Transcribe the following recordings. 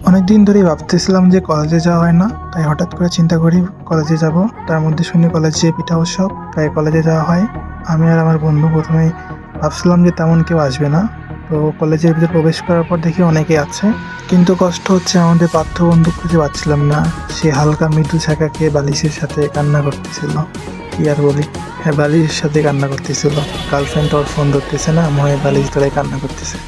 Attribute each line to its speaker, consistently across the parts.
Speaker 1: অনেকদিন ধরেই ভাবতেছিলাম যে কলেজে যাওয়া হয় না, তাই হঠাৎ করে চিন্তা করি কলেজে যাব। তার মধ্যে শুনি কলেজে পিঠা উৎসব, তাই কলেজে যাওয়া হয়। আমি আর আমার বন্ধু প্রথমেই ভাবছিলাম যে তেমন কেউ আসবে না, তো কলেজের ভিতরে প্রবেশ করার পর দেখি অনেকে আছে, কিন্তু কষ্ট হচ্ছে আমাদের পাঠ্য বন্ধু খুঁজে পাচ্ছিলাম না। সে হালকা মৃদু ছাকাকে বালিশের সাথে কান্না করতেছিল। কি আর বলি, হ্যাঁ বালিশের সাথে কান্না করতেছিল। গার্লফ্রেন্ড ওর ফোন ধরতেছে না, মনে হয় বালিশ ধরে কান্না করতেছে।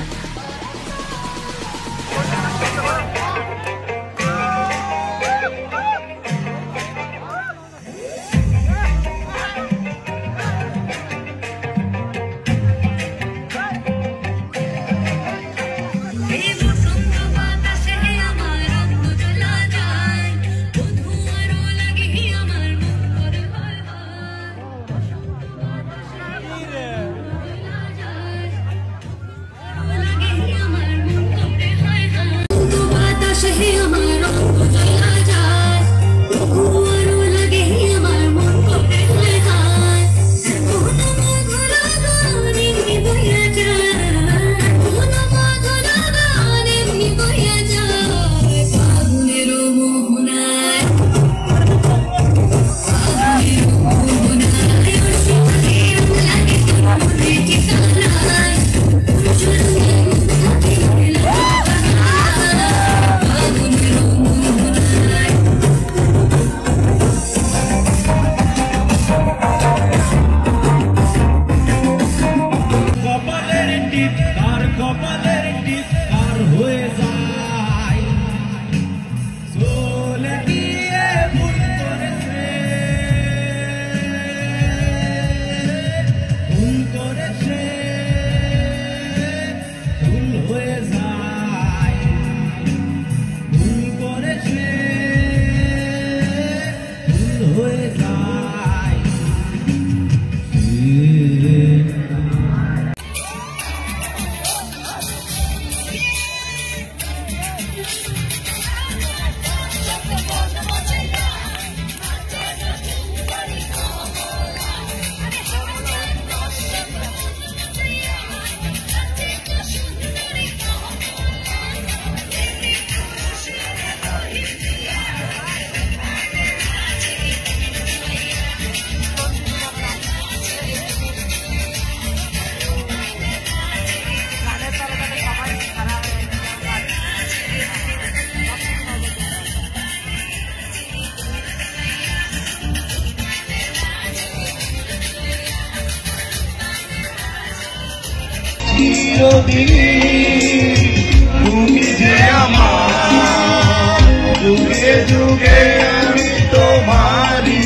Speaker 2: তুমি যে আমার যুগে যুগে আমি তোমারি,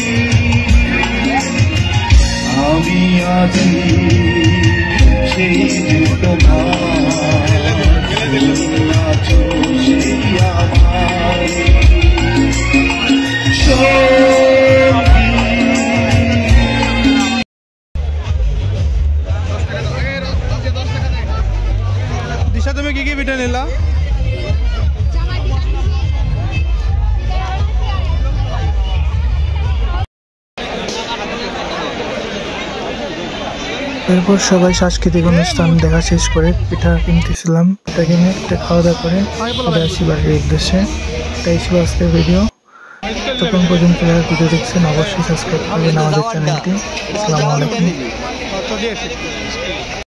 Speaker 2: আমি আছি সেই যে তোমার আছো সেই আমার
Speaker 3: তুমি কি কি পিঠা নিলা?
Speaker 1: এরপর সবাই সাংস্কৃতিক অনুষ্ঠান দেখা শেষ করে পিঠা কিনতেছিলাম। পিঠা কিনে খাওয়া দাওয়া করে চলে আসি বাড়ির উদ্দেশ্যে। এটাই ছিল আজকের ভিডিও। তখন পর্যন্ত যারা ভিডিও দেখছেন অবশ্যই সাবস্ক্রাইব করবেন আমাদের চ্যানেলটি। আসসালামু আলাইকুম।